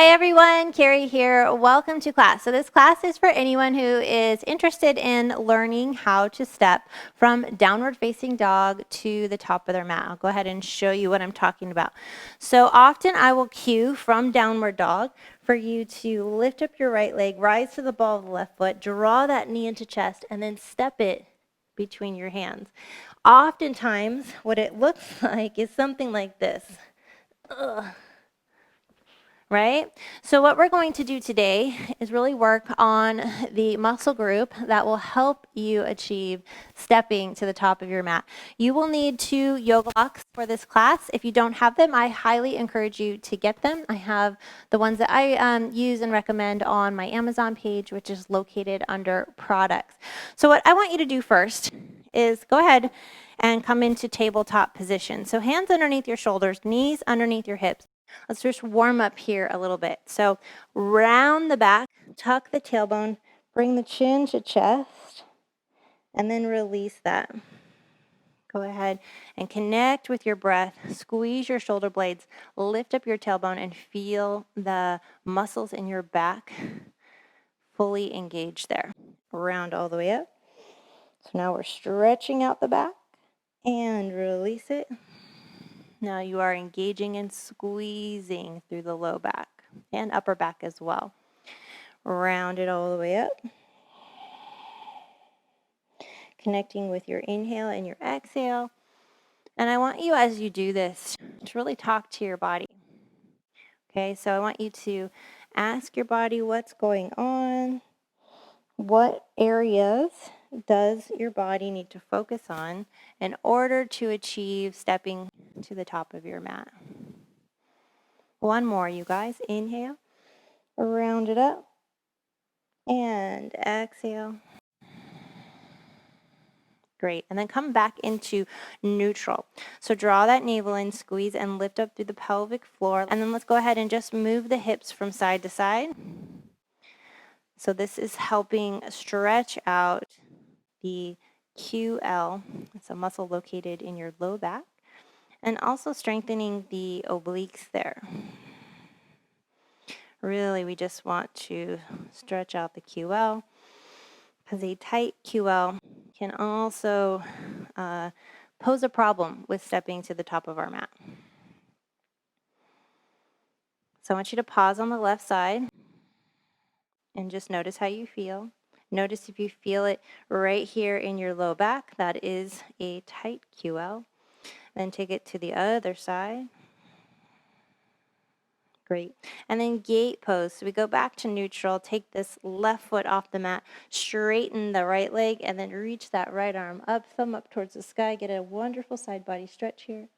Hi everyone, Kerri here. Welcome to class. So this class is for anyone who is interested in learning how to step from downward facing dog to the top of their mat. I'll go ahead and show you what I'm talking about. So often I will cue from downward dog for you to lift up your right leg, rise to the ball of the left foot, draw that knee into chest, and then step it between your hands. Oftentimes what it looks like is something like this. Ugh. Right? So what we're going to do today is really work on the muscle group that will help you achieve stepping to the top of your mat. You will need 2 yoga blocks for this class. If you don't have them, I highly encourage you to get them. I have the ones that I use and recommend on my Amazon page, which is located under products. So what I want you to do first is go ahead and come into tabletop position. So hands underneath your shoulders, knees underneath your hips. Let's just warm up here a little bit. So round the back, tuck the tailbone, bring the chin to chest, and then release that. Go ahead and connect with your breath. Squeeze your shoulder blades, lift up your tailbone, and feel the muscles in your back fully engaged there. Round all the way up. So now we're stretching out the back and release it. Now you are engaging and squeezing through the low back and upper back as well. Round it all the way up. Connecting with your inhale and your exhale. And I want you, as you do this, to really talk to your body. Okay, so I want you to ask your body what's going on. What areas does your body need to focus on in order to achieve stepping to the top of your mat? One more, you guys. Inhale, round it up, and exhale. Great. And then come back into neutral. So draw that navel in, squeeze, and lift up through the pelvic floor. And then let's go ahead and just move the hips from side to side. So this is helping stretch out the QL. It's a muscle located in your low back. And also strengthening the obliques there. Really, we just want to stretch out the QL because a tight QL can also pose a problem with stepping to the top of our mat. So I want you to pause on the left side and just notice how you feel. Notice if you feel it right here in your low back. That is a tight QL. Then take it to the other side. Great. And then gate pose. So we go back to neutral, take this left foot off the mat, straighten the right leg, and then reach that right arm up, thumb up towards the sky. Get a wonderful side body stretch here.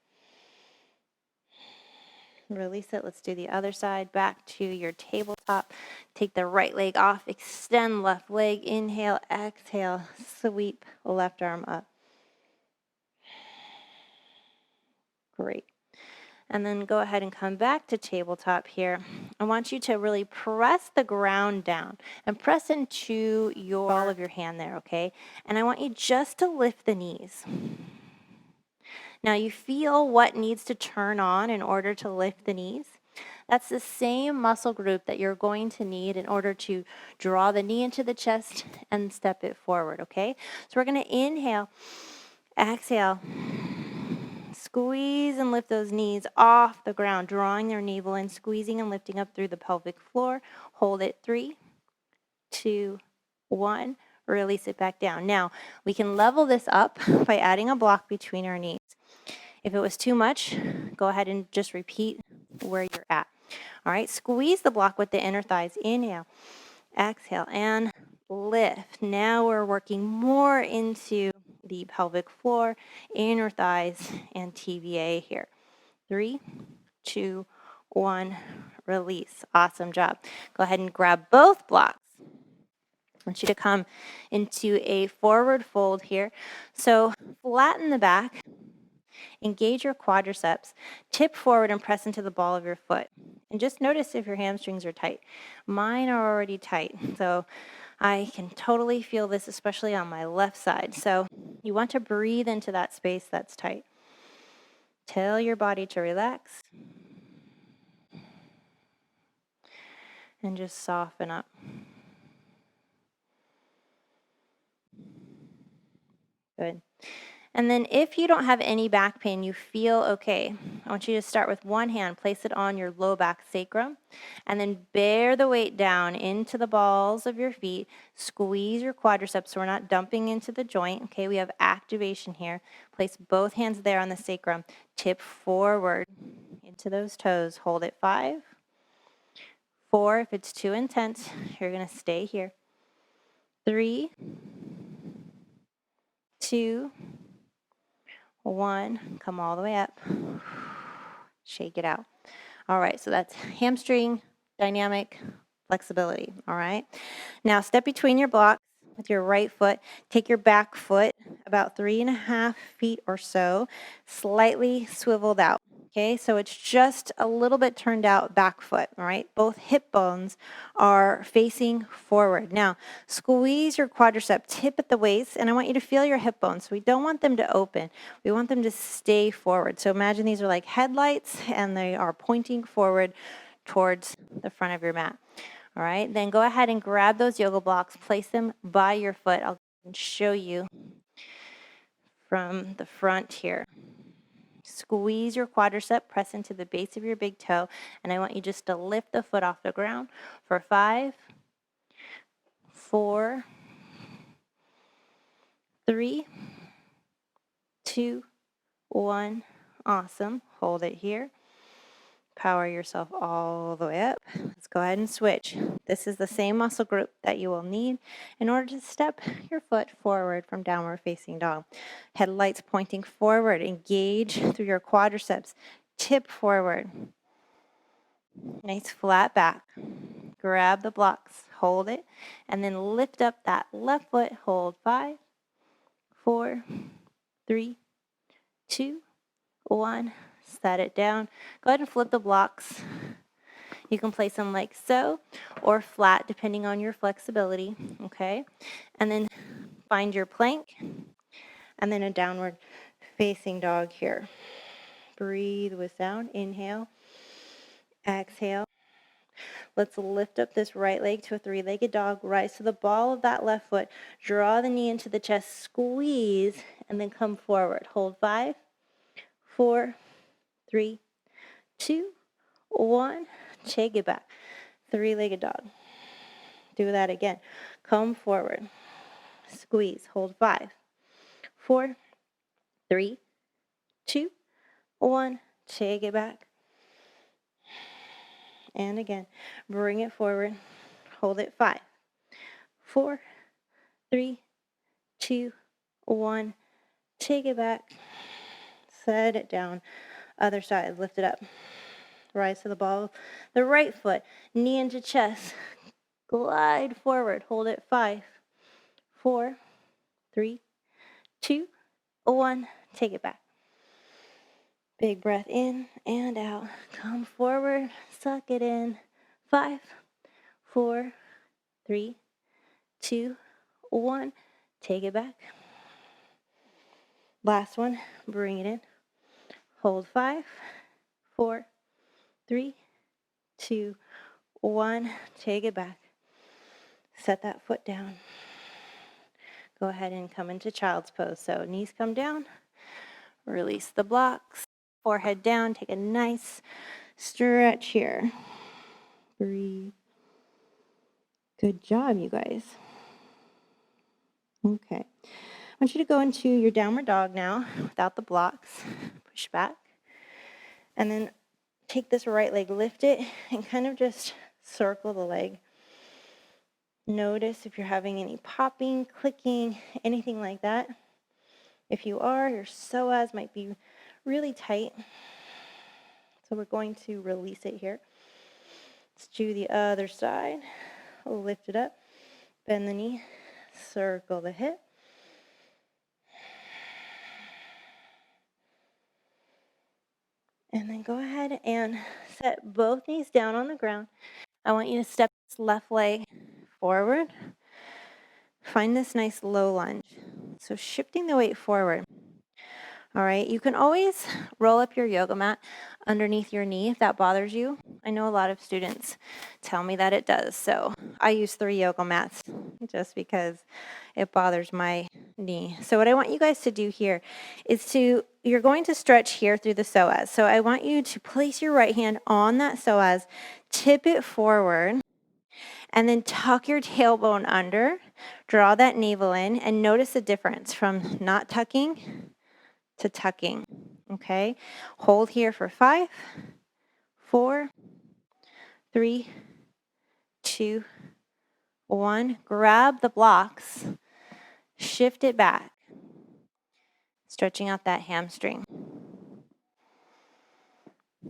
Release it. Let's do the other side. Back to your tabletop. Take the right leg off, extend left leg. Inhale, exhale, sweep left arm up. Great. And then go ahead and come back to tabletop here. I want you to really press the ground down and press into your ball of your hand there, okay? And I want you just to lift the knees. Now you feel what needs to turn on in order to lift the knees. That's the same muscle group that you're going to need in order to draw the knee into the chest and step it forward, okay? So we're going to inhale, exhale. Squeeze and lift those knees off the ground, drawing their navel in, squeezing and lifting up through the pelvic floor. Hold it. 3, 2, 1. Release it back down. Now, we can level this up by adding a block between our knees. If it was too much, go ahead and just repeat where you're at. All right, squeeze the block with the inner thighs. Inhale, exhale, and lift. Now we're working more into the pelvic floor, inner thighs, and TVA here. 3, 2, 1, release. Awesome job. Go ahead and grab both blocks. I want you to come into a forward fold here. So flatten the back, engage your quadriceps, tip forward and press into the ball of your foot. And just notice if your hamstrings are tight. Mine are already tight, so I can totally feel this, especially on my left side. So you want to breathe into that space that's tight. Tell your body to relax. and just soften up. Good. And then if you don't have any back pain, you feel okay, I want you to start with one hand, place it on your low back sacrum, and then bear the weight down into the balls of your feet. Squeeze your quadriceps so we're not dumping into the joint. Okay, we have activation here. Place both hands there on the sacrum. Tip forward into those toes. Hold it 5, 4. If it's too intense, you're going to stay here. 3, 2, 1, come all the way up. Shake it out. All right, so that's hamstring, dynamic, flexibility. All right. Now step between your blocks with your right foot. Take your back foot about 3.5 feet or so, slightly swiveled out. Okay, so it's just a little bit turned out back foot, all right? Both hip bones are facing forward. Now, squeeze your quadricep, tip at the waist, and I want you to feel your hip bones. We don't want them to open. We want them to stay forward. So imagine these are like headlights, and they are pointing forward towards the front of your mat. All right, then go ahead and grab those yoga blocks, place them by your foot. I'll show you from the front here. Squeeze your quadricep, press into the base of your big toe, and I want you just to lift the foot off the ground for 5, 4, 3, 2, 1. Awesome. Hold it here. Power yourself all the way up. Let's go ahead and switch. This is the same muscle group that you will need in order to step your foot forward from downward facing dog. Headlights pointing forward. Engage through your quadriceps. Tip forward. Nice flat back. Grab the blocks. Hold it. And then lift up that left foot. Hold 5, 4, 3, 2, 1. Set it down. Go ahead and flip the blocks. You can place them like so or flat depending on your flexibility, okay? And then find your plank and then a downward facing dog here. Breathe with sound. Inhale. Exhale. Let's lift up this right leg to a 3-legged dog. Rise to the ball of that left foot. Draw the knee into the chest. Squeeze and then come forward. Hold 5, 4, 3, 2, 1. Take it back. 3-legged dog. Do that again. Come forward. Squeeze. Hold 5, 4, 3, 2, 1. Take it back. And again. Bring it forward. Hold it 5, 4, 3, 2, 1. Take it back. Set it down. Other side. Lift it up. Rise to the ball. The right foot. Knee into chest. Glide forward. Hold it 5, 4, 3, 2, 1. Take it back. Big breath in and out. Come forward. Suck it in. 5, 4, 3, 2, 1. Take it back. Last one. Bring it in. Hold 5, 4, 3, 2, 1. Take it back. Set that foot down. Go ahead and come into child's pose. So knees come down. Release the blocks. Forehead down. Take a nice stretch here. Breathe. Good job, you guys. Okay. I want you to go into your downward dog now without the blocks. Push back. And then take this right leg, lift it, and kind of just circle the leg. Notice if you're having any popping, clicking, anything like that. If you are, your psoas might be really tight. So we're going to release it here. Let's do the other side. Lift it up, bend the knee, circle the hip. And then go ahead and set both knees down on the ground. I want you to step this left leg forward. Find this nice low lunge. So shifting the weight forward. All right, you can always roll up your yoga mat underneath your knee if that bothers you. I know a lot of students tell me that it does, so I use 3 yoga mats just because it bothers my knee. So what I want you guys to do here is you're going to stretch here through the psoas. So I want you to place your right hand on that psoas, tip it forward, and then tuck your tailbone under, draw that navel in, and notice the difference from not tucking to tucking, okay? Hold here for 5, 4, 3, 2, 1. Grab the blocks, shift it back, stretching out that hamstring.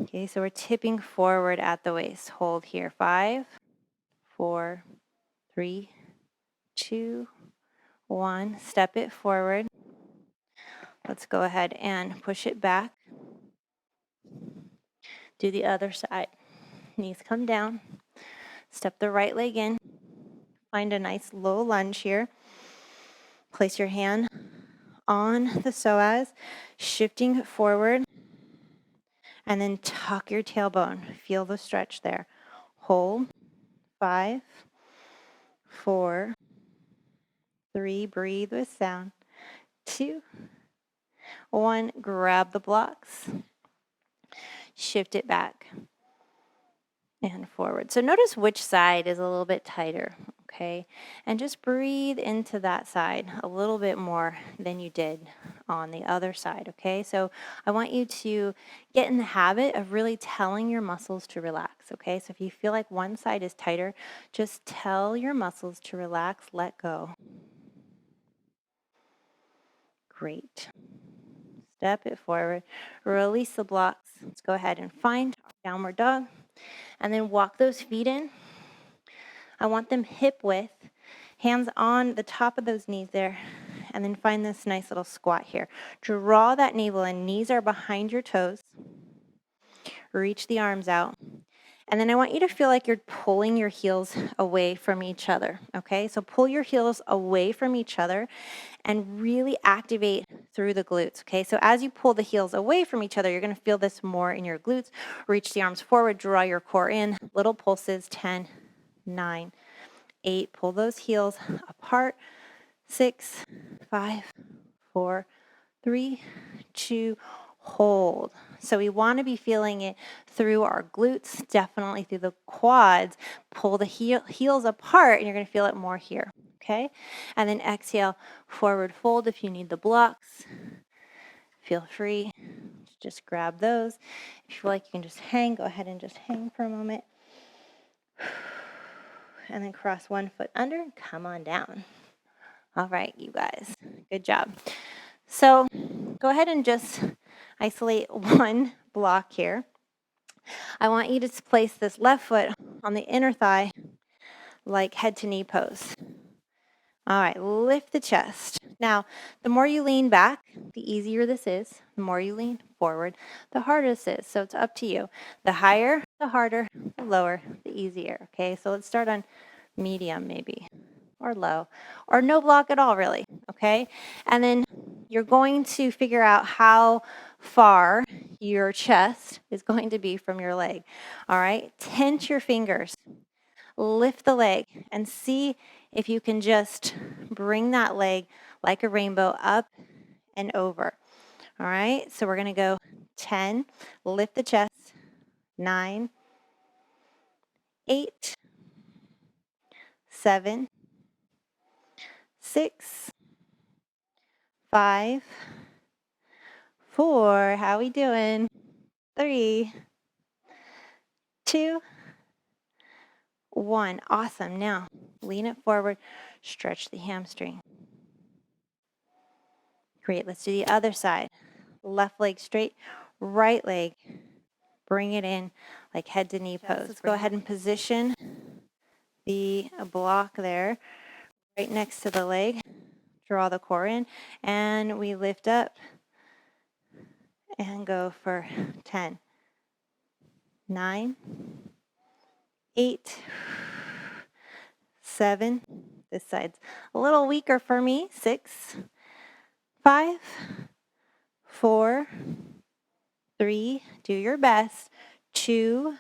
Okay, so we're tipping forward at the waist. Hold here, 5, 4, 3, 2, 1. Step it forward. Let's go ahead and push it back. Do the other side. Knees come down. Step the right leg in. Find a nice low lunge here. Place your hand on the psoas, shifting it forward, and then tuck your tailbone. Feel the stretch there. Hold. 5, 4, 3. Breathe with sound. 2, 1. Grab the blocks. Shift it back and forward. So notice which side is a little bit tighter, okay? And just breathe into that side a little bit more than you did on the other side, okay? So I want you to get in the habit of really telling your muscles to relax, okay? So if you feel like one side is tighter, just tell your muscles to relax, let go. Great. Step it forward. Release the blocks. Let's go ahead and find our downward dog. And then walk those feet in. I want them hip width, hands on the top of those knees there, and then find this nice little squat here. Draw that navel in, knees are behind your toes. Reach the arms out. And then I want you to feel like you're pulling your heels away from each other, okay? So pull your heels away from each other and really activate through the glutes, okay? So as you pull the heels away from each other, you're going to feel this more in your glutes. Reach the arms forward, draw your core in, little pulses, 10, 9, 8. Pull those heels apart, 6, 5, 4, 3, 2, hold. So we want to be feeling it through our glutes, definitely through the quads. Pull the heels apart, and you're going to feel it more here, okay? And then exhale, forward fold if you need the blocks. Feel free to just grab those. If you feel like you can just hang, go ahead and just hang for a moment. And then cross one foot under, come on down. All right, you guys, good job. So go ahead and just isolate one block here. I want you to place this left foot on the inner thigh like head to knee pose. All right, lift the chest. Now, the more you lean back, the easier this is. The more you lean forward, the harder this is. So it's up to you. The higher, the harder, the lower, the easier. Okay, so let's start on medium maybe, or low, or no block at all really, okay? And then you're going to figure out how far your chest is going to be from your leg. All right, tense your fingers. Lift the leg and see if you can just bring that leg like a rainbow up and over. All right, so we're going to go 10, lift the chest, 9, 8, 7, 6, 5, 4, how we doing? 3, 2, 1. Awesome. Now, lean it forward, stretch the hamstring. Great. Let's do the other side. Left leg straight, right leg. Bring it in like head to knee pose. Let's go ahead and position the block there right next to the leg. Draw the core in, and we lift up and go for 10, 9, 8, 7. This side's a little weaker for me. 6, 5, 4, 3, do your best, 2,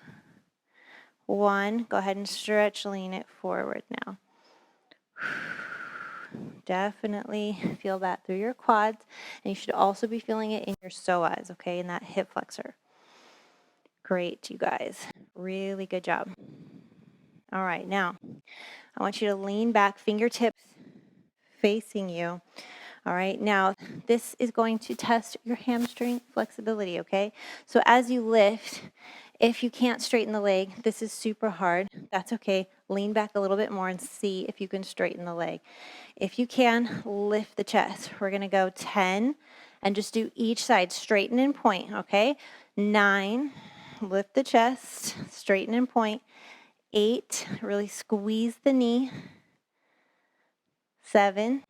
1. Go ahead and stretch, lean it forward now. Definitely feel that through your quads, and you should also be feeling it in your psoas, okay, in that hip flexor. Great, you guys. Really good job. All right, now I want you to lean back, fingertips facing you. All right, now this is going to test your hamstring flexibility, okay? So as you lift, if you can't straighten the leg, this is super hard. That's okay. Lean back a little bit more and see if you can straighten the leg. If you can, lift the chest. We're going to go 10 and just do each side, straighten and point, okay? 9, lift the chest, straighten and point. 8, really squeeze the knee. 7,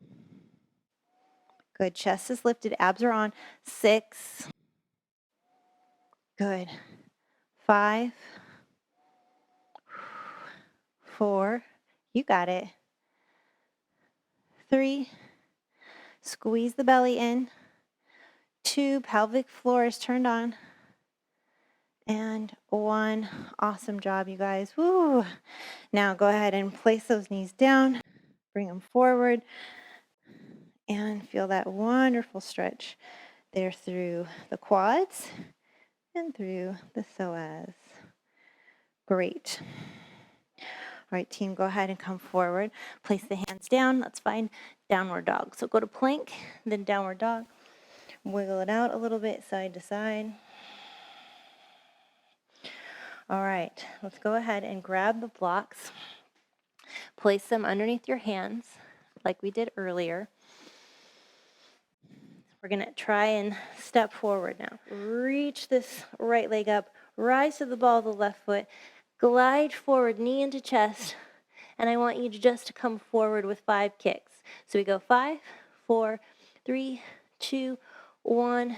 good, chest is lifted, abs are on. 6, good. 5, 4, you got it. 3, squeeze the belly in. 2, pelvic floor is turned on. And 1, awesome job, you guys. Woo! Now go ahead and place those knees down, bring them forward, and feel that wonderful stretch there through the quads and through the psoas. Great. All right, team, go ahead and come forward. Place the hands down. Let's find downward dog. So go to plank, then downward dog. Wiggle it out a little bit, side to side. All right, let's go ahead and grab the blocks. Place them underneath your hands like we did earlier. We're going to try and step forward now. Reach this right leg up, rise to the ball of the left foot, glide forward, knee into chest, and I want you to just come forward with 5 kicks. So we go 5, 4, 3, 2, 1.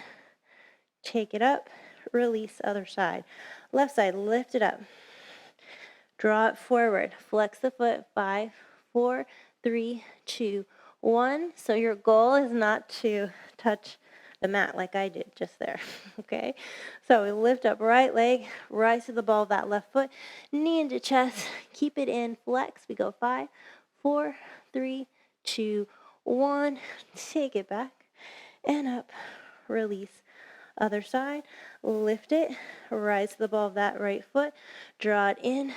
Take it up, release, other side. Left side, lift it up. Draw it forward, flex the foot, 5, 4, 3, 2, 1. So your goal is not to touch the mat like I did just there, okay? So we lift up right leg, rise to the ball of that left foot, knee into chest, keep it in, flex. We go 5, 4, 3, 2, 1. Take it back and up, release. Other side, lift it, rise to the ball of that right foot, draw it in,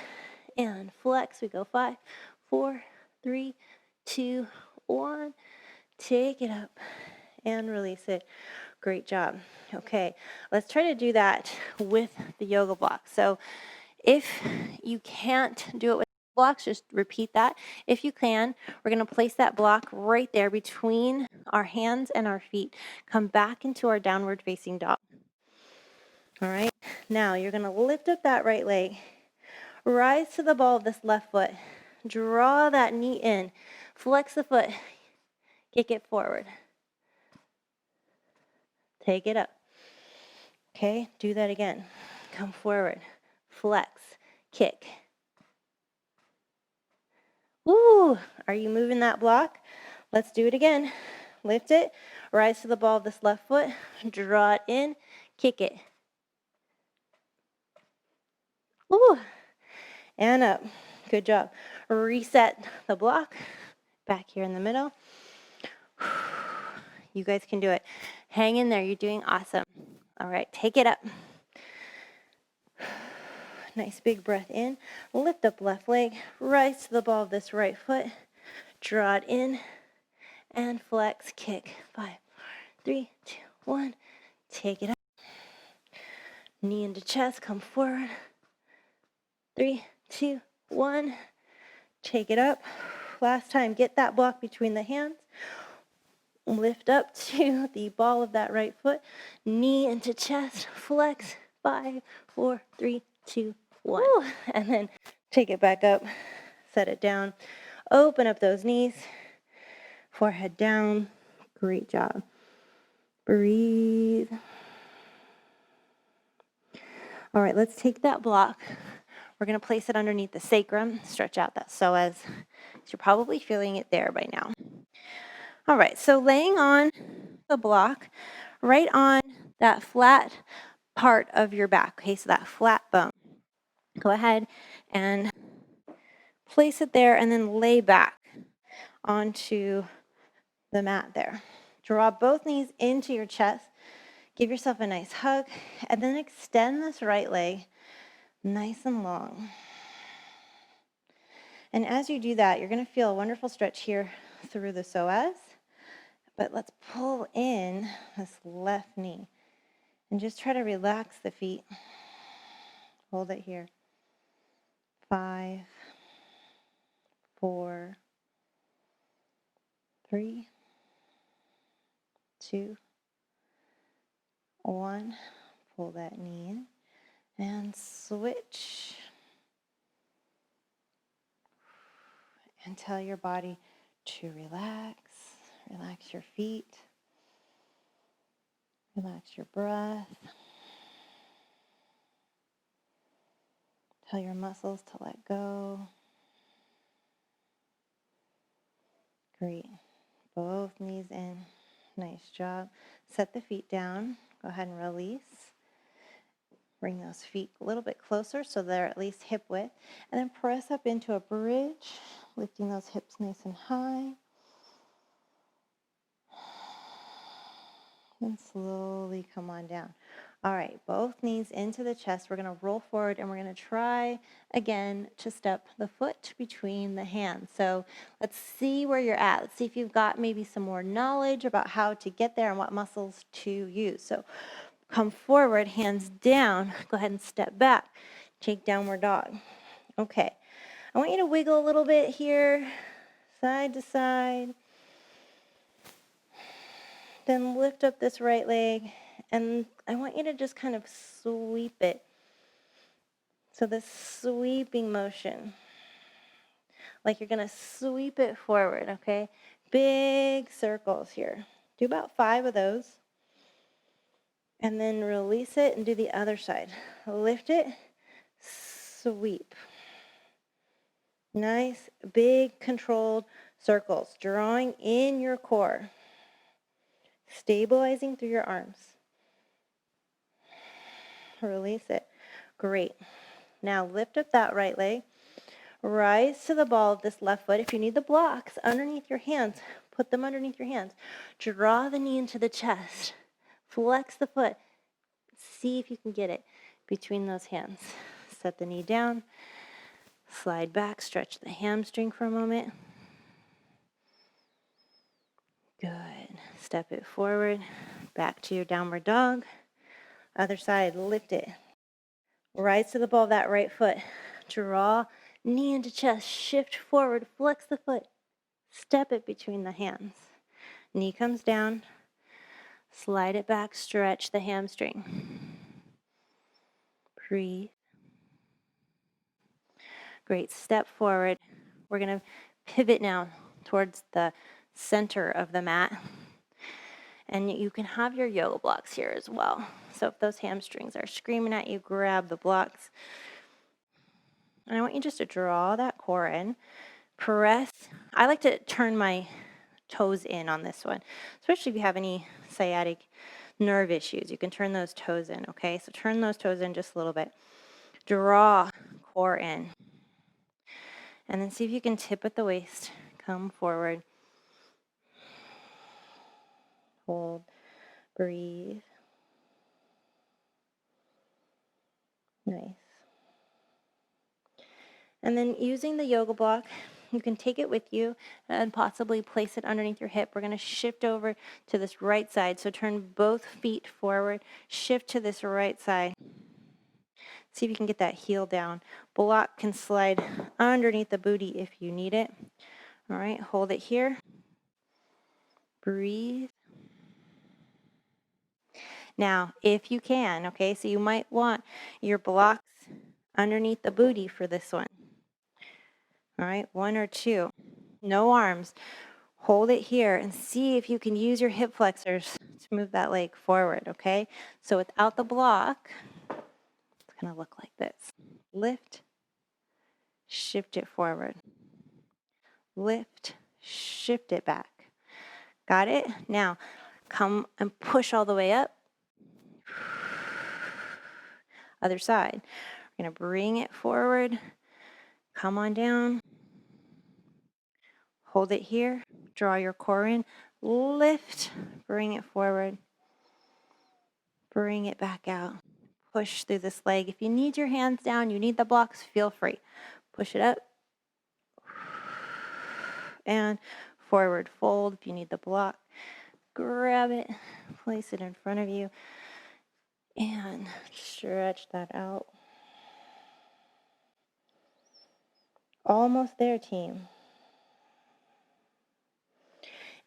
and flex. We go 5, 4, 3, 2, 1. Take it up and release it. Great job. Okay, let's try to do that with the yoga block. So if you can't do it with blocks, just repeat that. If you can, we're going to place that block right there between our hands and our feet. Come back into our downward facing dog. All right, now you're going to lift up that right leg. Rise to the ball of this left foot. Draw that knee in. Flex the foot. Kick it forward. Take it up. Okay, do that again. Come forward. Flex. Kick. Ooh, are you moving that block? Let's do it again. Lift it. Rise to the ball of this left foot. Draw it in. Kick it. Ooh, and up. Good job. Reset the block. Back here in the middle. You guys can do it. Hang in there. You're doing awesome. All right, take it up. Nice big breath in. Lift up left leg. Rise to the ball of this right foot. Draw it in. And flex. Kick. 5, 3, 2, 1. Take it up. Knee into chest. Come forward. 3, 2, 1. Take it up. Last time. Get that block between the hands. Lift up to the ball of that right foot. Knee into chest. Flex. 5, 4, 3, 2, 1. Woo. And then take it back up. Set it down. Open up those knees. Forehead down. Great job. Breathe. All right, let's take that block. We're going to place it underneath the sacrum. Stretch out that psoas. You're probably feeling it there by now. All right, so laying on the block, right on that flat part of your back, okay, so that flat bone. Go ahead and place it there and then lay back onto the mat there. Draw both knees into your chest. Give yourself a nice hug and then extend this right leg nice and long. And as you do that, you're going to feel a wonderful stretch here through the psoas. But let's pull in this left knee and just try to relax the feet. Hold it here. 5, 4, 3, 2, 1. Pull that knee in and switch. And tell your body to relax. Relax your feet. Relax your breath. Tell your muscles to let go. Great. Both knees in. Nice job. Set the feet down. Go ahead and release. Bring those feet a little bit closer so they're at least hip width. And then press up into a bridge, lifting those hips nice and high. And slowly come on down. All right, both knees into the chest. We're going to roll forward and we're going to try again to step the foot between the hands. So let's see where you're at. Let's see if you've got maybe some more knowledge about how to get there and what muscles to use. So come forward, hands down. Go ahead and step back. Take downward dog. Okay, I want you to wiggle a little bit here, side to side. Then lift up this right leg, and I want you to just kind of sweep it. So this sweeping motion, like you're going to sweep it forward, okay? Big circles here. Do about 5 of those. And then release it and do the other side. Lift it, sweep. Nice, big, controlled circles, drawing in your core. Stabilizing through your arms. Release it. Great. Now lift up that right leg. Rise to the ball of this left foot. If you need the blocks underneath your hands, put them underneath your hands. Draw the knee into the chest. Flex the foot. See if you can get it between those hands. Set the knee down. Slide back. Stretch the hamstring for a moment. Good. Step it forward. Back to your downward dog. Other side. Lift it. Rise to the ball of that right foot. Draw knee into chest. Shift forward. Flex the foot. Step it between the hands. Knee comes down. Slide it back. Stretch the hamstring. Breathe. Great. Step forward. We're going to pivot now towards the center of the mat. And you can have your yoga blocks here as well. So if those hamstrings are screaming at you, grab the blocks. And I want you just to draw that core in. Press. I like to turn my toes in on this one, especially if you have any sciatic nerve issues. You can turn those toes in, okay? So turn those toes in just a little bit. Draw core in. And then see if you can tip at the waist. Come forward. Hold. Breathe. Nice. And then using the yoga block, you can take it with you and possibly place it underneath your hip. We're going to shift over to this right side. So turn both feet forward. Shift to this right side. See if you can get that heel down. Block can slide underneath the booty if you need it. All right, hold it here. Breathe. Now, if you can, okay, so you might want your blocks underneath the booty for this one. All right, 1 or 2. No arms. Hold it here and see if you can use your hip flexors to move that leg forward, okay? So without the block, it's going to look like this. Lift, shift it forward. Lift, shift it back. Got it? Now, Come and push all the way up. Other side. We're going to bring it forward. Come on down. Hold it here. Draw your core in. Lift. Bring it forward. Bring it back out. Push through this leg. If you need your hands down, you need the blocks, feel free. Push it up. And forward fold if you need the block. Grab it. Place it in front of you. And stretch that out. Almost there, team.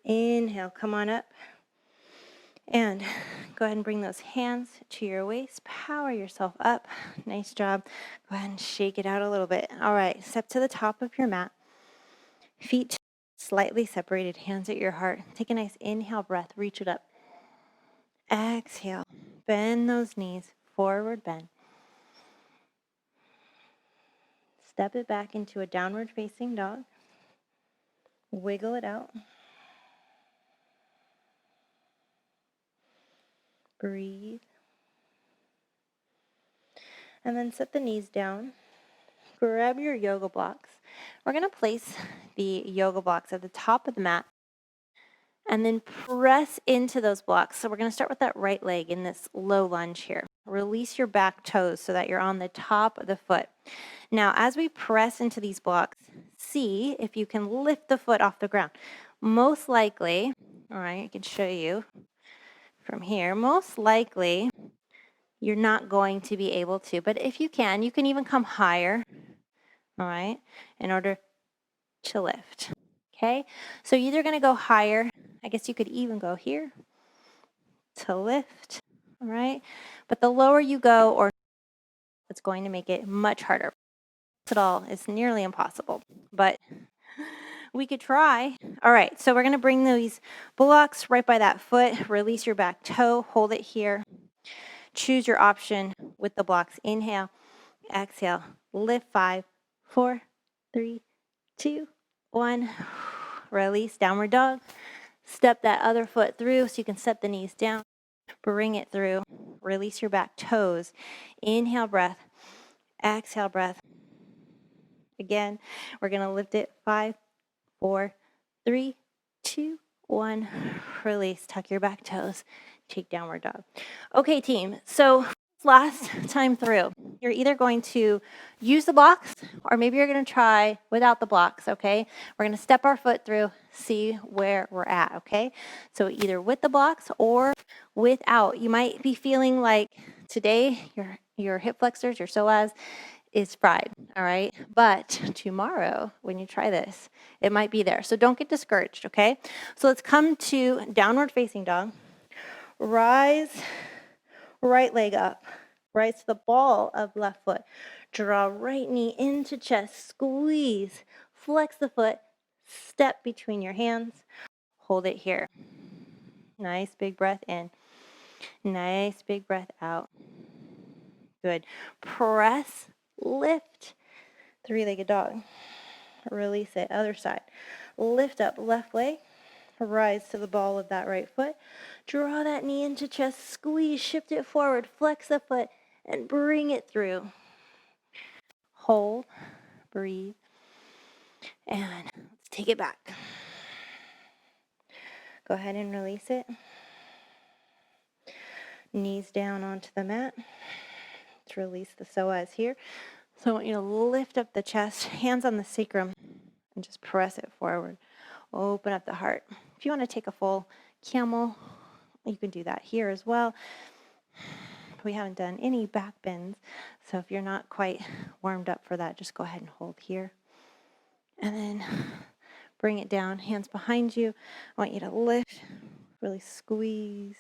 Inhale, come on up. And go ahead and bring those hands to your waist. Power yourself up. Nice job. Go ahead and shake it out a little bit. All right, step to the top of your mat. Feet slightly separated, hands at your heart. Take a nice inhale breath. Reach it up. Exhale. Bend those knees. Forward bend. Step it back into a downward facing dog. Wiggle it out. Breathe. And then set the knees down. Grab your yoga blocks. We're going to place the yoga blocks at the top of the mat and then press into those blocks. So we're going to start with that right leg in this low lunge here. Release your back toes so that you're on the top of the foot. Now, as we press into these blocks, see if you can lift the foot off the ground. Most likely, all right, I can show you from here, most likely you're not going to be able to, but if you can even come higher, all right, in order to lift, okay? So you're either going to go higher, I guess you could even go here to lift, all right? But the lower you go, or it's going to make it much harder. At all, it's nearly impossible, but we could try. All right, so we're going to bring these blocks right by that foot, release your back toe, hold it here. Choose your option with the blocks. Inhale, exhale, lift 5, 4, 3, 2, 1. Release, downward dog. Step that other foot through so you can set the knees down. Bring it through. Release your back toes. Inhale, breath. Exhale, breath. Again, we're going to lift it. 5, 4, 3, 2, 1. Release. Tuck your back toes. Take downward dog. Okay, team. So last time through, you're either going to use the blocks or maybe you're going to try without the blocks, okay? We're going to step our foot through, see where we're at, okay? So either with the blocks or without. You might be feeling like today your hip flexors, your psoas is fried, all right? But tomorrow, when you try this, it might be there. So don't get discouraged, okay? So let's come to downward facing dog. Rise, right leg up. Rise to the ball of left foot. Draw right knee into chest. Squeeze. Flex the foot. Step between your hands. Hold it here. Nice big breath in. Nice big breath out. Good. Press, lift. Three-legged dog. Release it. Other side. Lift up left leg. Rise to the ball of that right foot. Draw that knee into chest. Squeeze. Shift it forward. Flex the foot and bring it through. Hold. Breathe. And let's take it back. Go ahead and release it. Knees down onto the mat. Let's release the psoas here. So I want you to lift up the chest, hands on the sacrum, and just press it forward. Open up the heart. If you want to take a full camel, you can do that here as well. We haven't done any back bends, so if you're not quite warmed up for that, just go ahead and hold here. And then bring it down, hands behind you. I want you to lift, really squeeze.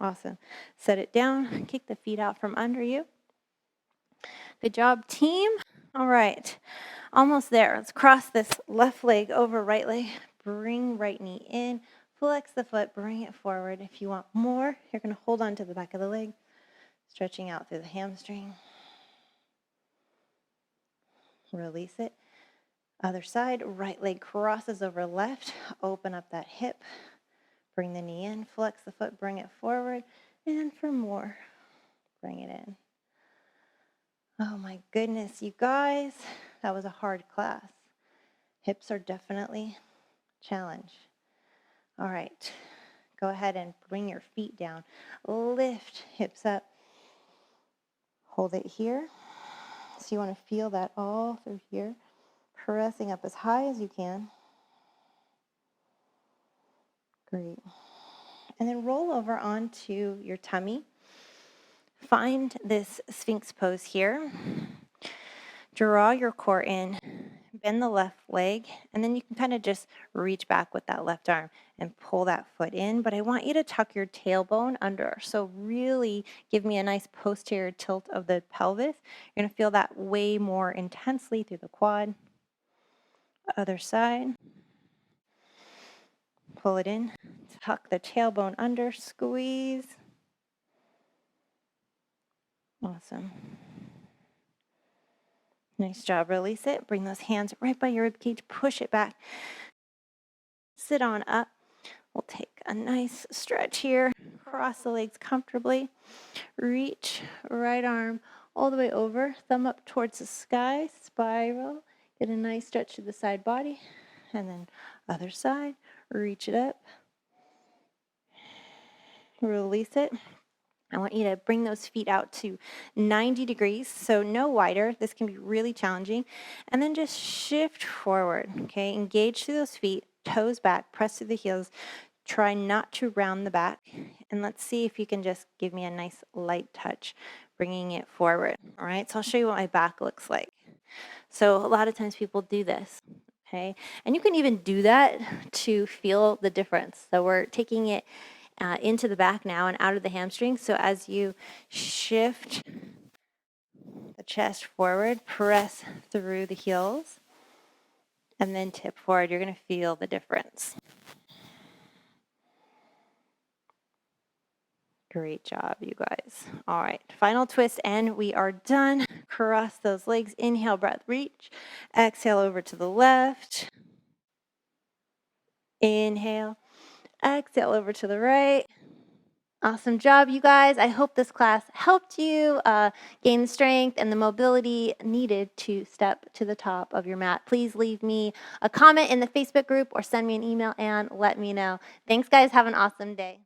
Awesome. Set it down, kick the feet out from under you. Good job, team. All right, almost there. Let's cross this left leg over right leg. Bring right knee in. Flex the foot, bring it forward. If you want more, you're going to hold on to the back of the leg, stretching out through the hamstring. Release it. Other side, right leg crosses over left. Open up that hip. Bring the knee in, flex the foot, bring it forward. And for more, bring it in. Oh my goodness, you guys, that was a hard class. Hips are definitely a challenge. All right, go ahead and bring your feet down. Lift hips up. Hold it here. So you want to feel that all through here. Pressing up as high as you can. Great. And then roll over onto your tummy. Find this Sphinx pose here. Draw your core in. Bend the left leg, and then you can kind of just reach back with that left arm and pull that foot in. But I want you to tuck your tailbone under. So really give me a nice posterior tilt of the pelvis. You're going to feel that way more intensely through the quad. Other side. Pull it in. Tuck the tailbone under. Squeeze. Awesome. Nice job. Release it. Bring those hands right by your ribcage. Push it back. Sit on up. We'll take a nice stretch here. Cross the legs comfortably. Reach right arm all the way over. Thumb up towards the sky. Spiral. Get a nice stretch to the side body. And then other side. Reach it up. Release it. I want you to bring those feet out to 90 degrees, so no wider. This can be really challenging. And then just shift forward, okay? Engage through those feet, toes back, press through the heels. Try not to round the back. And let's see if you can just give me a nice light touch, bringing it forward, all right? So I'll show you what my back looks like. So a lot of times people do this, okay? And you can even do that to feel the difference. So we're taking it into the back now and out of the hamstring. So as you shift the chest forward, press through the heels, and then tip forward, you're going to feel the difference. Great job, you guys. All right, final twist, and we are done. Cross those legs. Inhale, breath, reach. Exhale over to the left. Inhale. Exhale over to the right. Awesome job, you guys. I hope this class helped you gain the strength and the mobility needed to step to the top of your mat. Please leave me a comment in the Facebook group or send me an email and let me know. Thanks, guys. Have an awesome day.